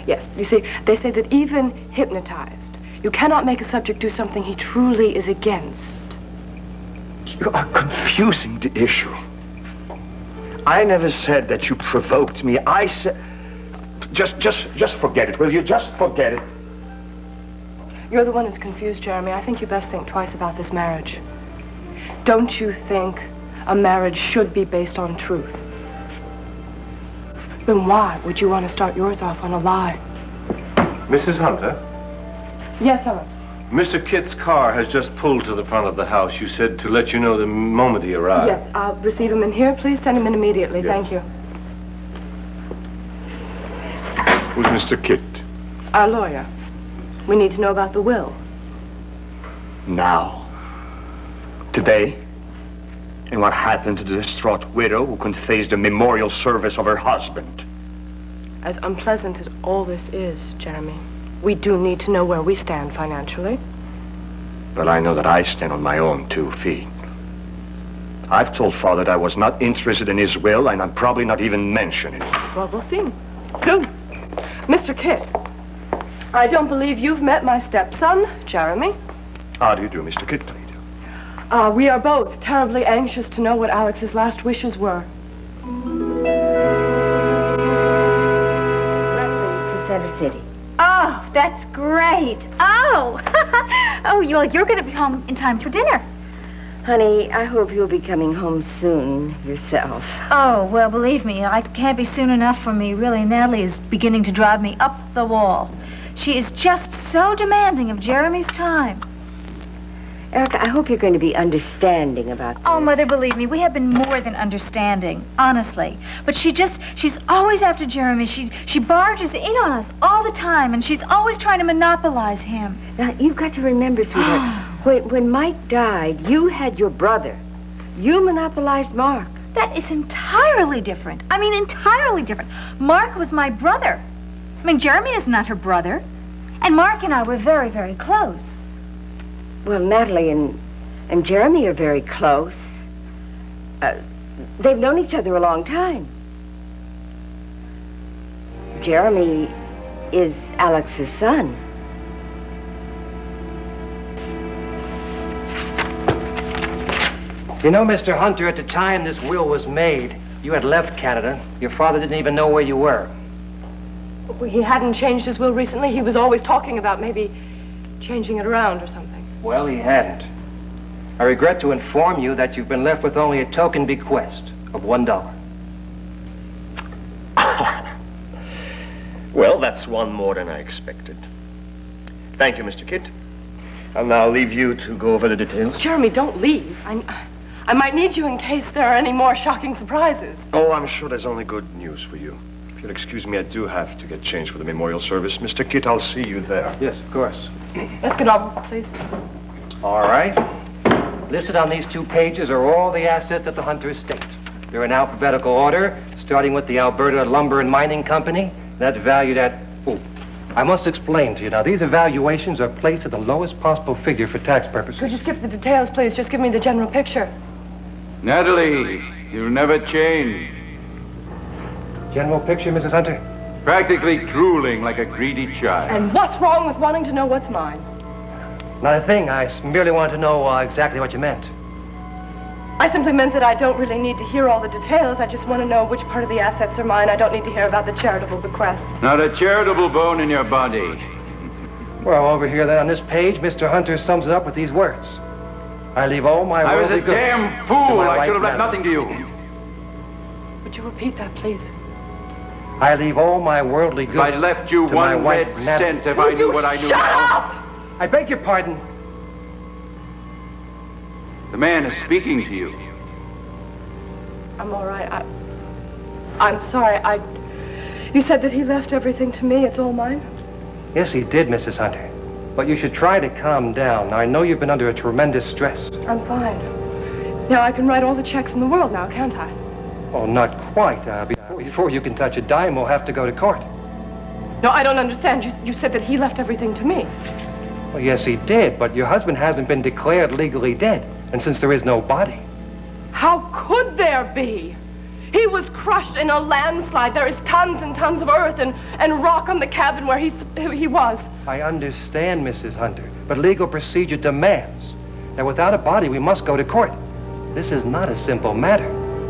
Yes, you see, they say that even hypnotized, you cannot make a subject do something he truly is against. You are confusing the issue. I never said that you provoked me. I said... Just forget it, will you? Just forget it. You're the one who's confused, Jeremy. I think you best think twice about this marriage. Don't you think a marriage should be based on truth? Then why would you want to start yours off on a lie? Mrs. Hunter? Yes, Ellen. Mr. Kitt's car has just pulled to the front of the house. You said to let you know the moment he arrived. Yes, I'll receive him in here. Please send him in immediately. Yes. Thank you. Who's Mr. Kitt? Our lawyer. We need to know about the will. Now. Today. And what happened to the distraught widow who couldn't face the memorial service of her husband. As unpleasant as all this is, Jeremy, we do need to know where we stand financially. Well, I know that I stand on my own 2 feet. I've told Father that I was not interested in his will, and I'm probably not even mentioning it. Well, we'll see. Soon. Mr. Kitt, I don't believe you've met my stepson, Jeremy. How do you do, Mr. Kitt? We are both terribly anxious to know what Alex's last wishes were. Center City. Oh, that's great. Oh, oh, you're going to be home in time for dinner. Honey, I hope you'll be coming home soon yourself. Oh, well, believe me, it can't be soon enough for me. Really, Natalie is beginning to drive me up the wall. She is just so demanding of Jeremy's time. Erica, I hope you're going to be understanding about this. Oh, Mother, believe me, we have been more than understanding, honestly. But she's always after Jeremy. She barges in on us all the time, and she's always trying to monopolize him. Now, you've got to remember, sweetheart, when Mike died, you had your brother. You monopolized Mark. That is entirely different. I mean, entirely different. Mark was my brother. I mean, Jeremy is not her brother. And Mark and I were very, very close. Well, Natalie and Jeremy are very close. They've known each other a long time. Jeremy is Alex's son. You know, Mr. Hunter, at the time this will was made, you had left Canada. Your father didn't even know where you were. He hadn't changed his will recently. He was always talking about maybe changing it around or something. Well, he hadn't. I regret to inform you that you've been left with only a token bequest of $1. Well, that's one more than I expected. Thank you, Mr. Kitt. I'll now leave you to go over the details. Jeremy, don't leave. I might need you in case there are any more shocking surprises. Oh, I'm sure there's only good news for you. If you'll excuse me, I do have to get changed for the memorial service. Mr. Kitt, I'll see you there. Yes, of course. Let's get on, please. All right. Listed on these 2 pages are all the assets of the Hunter estate. They're in alphabetical order, starting with the Alberta Lumber and Mining Company. That's valued at... Oh, I must explain to you. Now, these evaluations are placed at the lowest possible figure for tax purposes. Could you skip the details, please? Just give me the general picture. Natalie, you'll never change. General picture, Mrs. Hunter? Practically drooling like a greedy child. And what's wrong with wanting to know what's mine? Not a thing. I merely want to know exactly what you meant. I simply meant that I don't really need to hear all the details. I just want to know which part of the assets are mine. I don't need to hear about the charitable bequests. Not a charitable bone in your body. Well, over here then on this page, Mr. Hunter sums it up with these words. I leave all my worldly goods. I was a damn fool. I should have left nothing to you. Would you repeat that, please? I leave all my worldly goods. I left you one red cent if I knew what I knew now. Shut up! I beg your pardon. The man is speaking to you. I'm all right. I'm sorry. You said that he left everything to me. It's all mine? Yes, he did, Mrs. Hunter. But you should try to calm down. Now, I know you've been under a tremendous stress. I'm fine. Now, I can write all the checks in the world now, can't I? Oh, not quite. Before you can touch a dime, we'll have to go to court. No, I don't understand. You said that he left everything to me. Well, yes, he did, but your husband hasn't been declared legally dead. And since there is no body... How could there be? He was crushed in a landslide. There is tons and tons of earth and rock on the cabin where he was. I understand, Mrs. Hunter, but legal procedure demands that without a body, we must go to court. This is not a simple matter.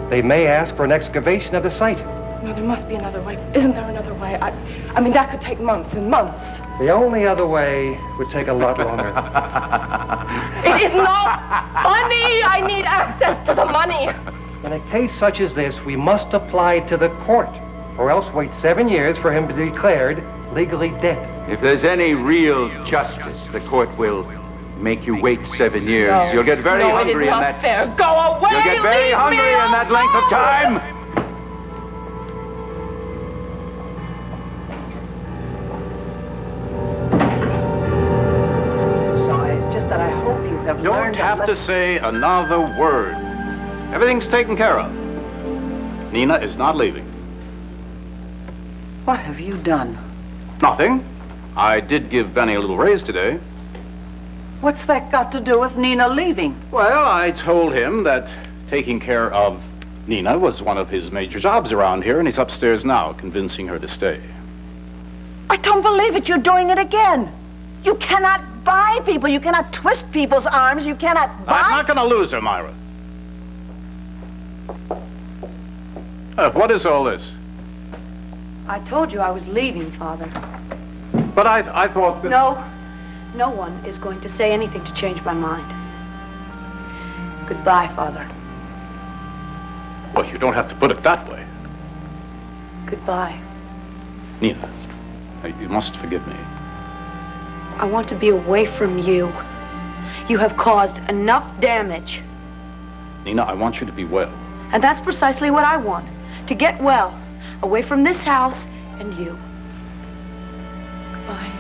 They may ask for an excavation of the site. No, there must be another way. Isn't there another way? I mean, that could take months and months. The only other way would take a lot longer. It is not money! I need access to the money! In a case such as this, we must apply to the court, or else wait 7 years for him to be declared legally dead. If there's any real justice, the court will make you wait 7 years. No. You'll get very hungry it is in not that. fair. Go away! You'll get very hungry in that length of time. It's just that I hope you have Don't learned have to say another word. Everything's taken care of. Nina is not leaving. What have you done? Nothing. I did give Benny a little raise today. What's that got to do with Nina leaving? Well, I told him that taking care of Nina was one of his major jobs around here, and he's upstairs now, convincing her to stay. I don't believe it. You're doing it again. You cannot buy people. You cannot twist people's arms. You cannot buy... I'm not going to lose her, Myra. What is all this? I told you I was leaving, Father. But I thought that... No one is going to say anything to change my mind. Goodbye, Father. Well, you don't have to put it that way. Goodbye. Nina, you must forgive me. I want to be away from you. You have caused enough damage. Nina, I want you to be well. And that's precisely what I want. To get well. Away from this house and you. Goodbye.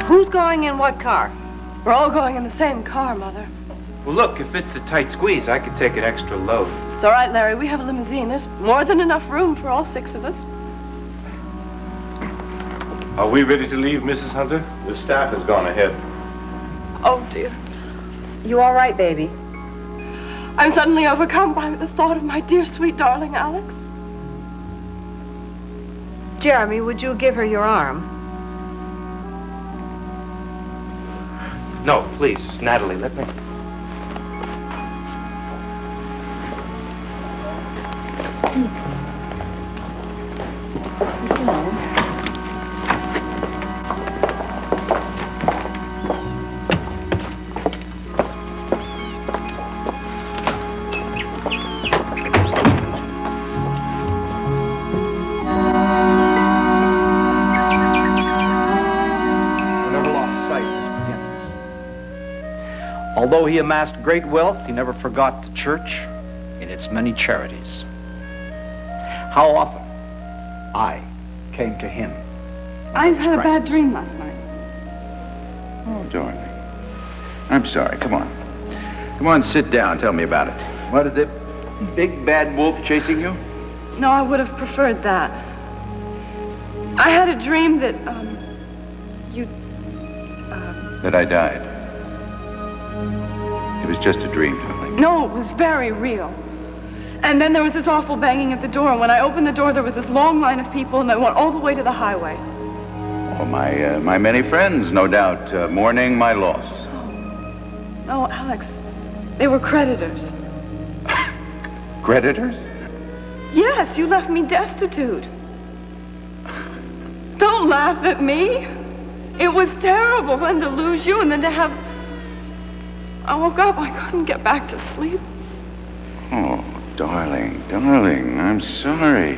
Who's going in what car? We're all going in the same car, Mother. Well, look, if it's a tight squeeze, I could take an extra load. It's all right, Larry. We have a limousine. There's more than enough room for all 6 of us. Are we ready to leave, Mrs. Hunter? The staff has gone ahead. Oh, dear. You all right, baby? I'm suddenly overcome by the thought of my dear, sweet, darling Alex. Jeremy, would you give her your arm? No, please, Natalie, let me. Although he amassed great wealth, he never forgot the church in its many charities. How often I came to him. I had a bad dream last night. Oh, darling. I'm sorry. Come on. Come on, sit down. Tell me about it. What is the big bad wolf chasing you? No, I would have preferred that. I had a dream that, That I died. It was just a dream, darling. No, it was very real. And then there was this awful banging at the door, and when I opened the door, there was this long line of people, and they went all the way to the highway. Oh, my many friends, no doubt, mourning my loss. No, Alex, they were creditors. Creditors? Yes, you left me destitute. Don't laugh at me. It was terrible then to lose you and then to have... I woke up, I couldn't get back to sleep. Oh, darling, darling, I'm sorry.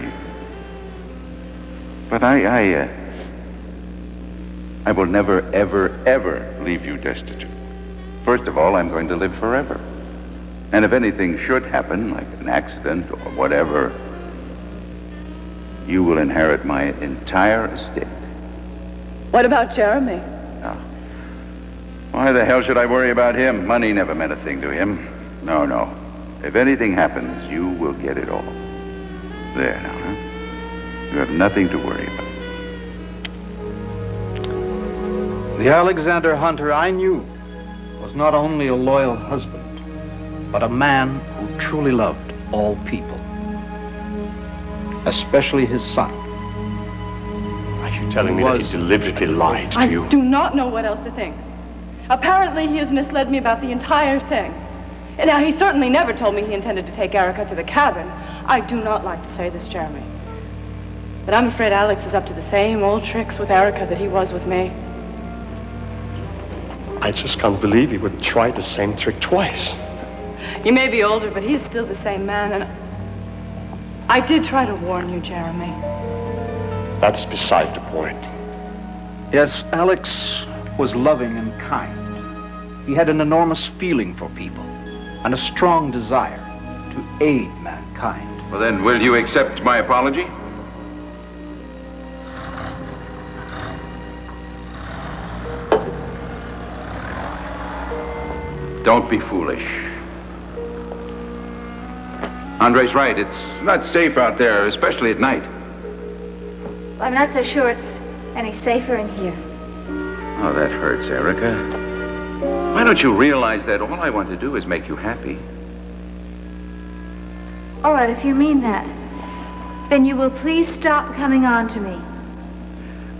But I will never, ever, ever leave you destitute. First of all, I'm going to live forever. And if anything should happen, like an accident or whatever, you will inherit my entire estate. What about Jeremy? Oh, Why the hell should I worry about him? Money never meant a thing to him. No, no. If anything happens, you will get it all. There now, huh? You have nothing to worry about. The Alexander Hunter I knew was not only a loyal husband, but a man who truly loved all people, especially his son. Are you telling me that he deliberately lied to you? I do not know what else to think. Apparently, he has misled me about the entire thing. And now, he certainly never told me he intended to take Erica to the cabin. I do not like to say this, Jeremy. But I'm afraid Alex is up to the same old tricks with Erica that he was with me. I just can't believe he would try the same trick twice. He may be older, but he is still the same man, and I did try to warn you, Jeremy. That's beside the point. Yes, Alex was loving and kind. He had an enormous feeling for people and a strong desire to aid mankind. Well, then, will you accept my apology? Don't be foolish. Andre's right. It's not safe out there, especially at night. I'm not so sure it's any safer in here. Oh, that hurts, Erica. Why don't you realize that all I want to do is make you happy? All right, if you mean that, then you will please stop coming on to me.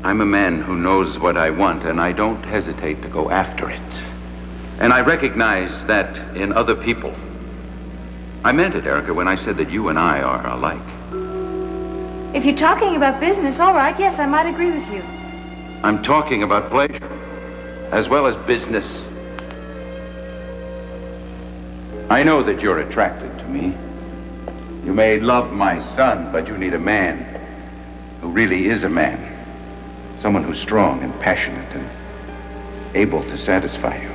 I'm a man who knows what I want, and I don't hesitate to go after it. And I recognize that in other people. I meant it, Erica, when I said that you and I are alike. If you're talking about business, all right, yes, I might agree with you. I'm talking about pleasure, as well as business. I know that you're attracted to me. You may love my son, but you need a man who really is a man. Someone who's strong and passionate and able to satisfy you.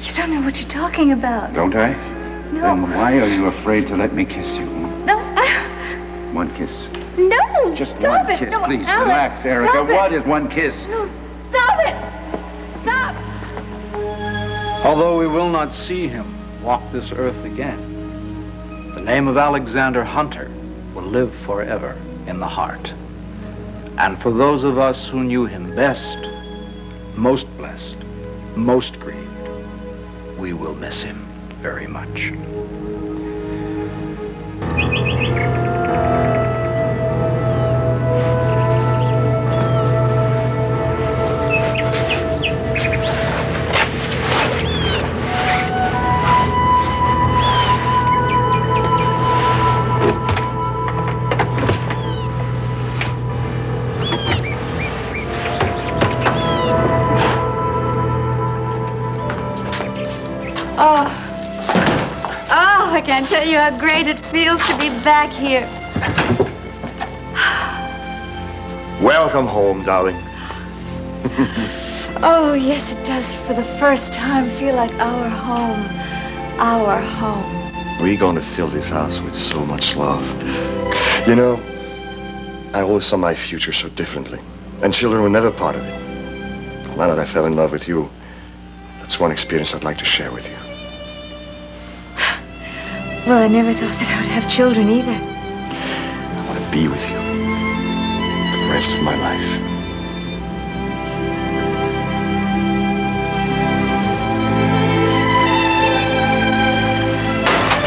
You don't know what you're talking about. Don't I? No. Then why are you afraid to let me kiss you? No. One kiss. No. Just stop one it. kiss, No, please. Alex, Relax, Erica. stop it. What is one kiss? No, stop it. Stop. Although we will not see him walk this earth again, the name of Alexander Hunter will live forever in the heart. And for those of us who knew him best, most blessed, most grieved, we will miss him very much. I can't tell you how great it feels to be back here. Welcome home, darling. Oh, yes, it does for the first time feel like our home. Our home. We're going to fill this house with so much love. You know, I always saw my future so differently. And children were never part of it. Now that I fell in love with you, that's one experience I'd like to share with you. Well, I never thought that I would have children either. I want to be with you for the rest of my life.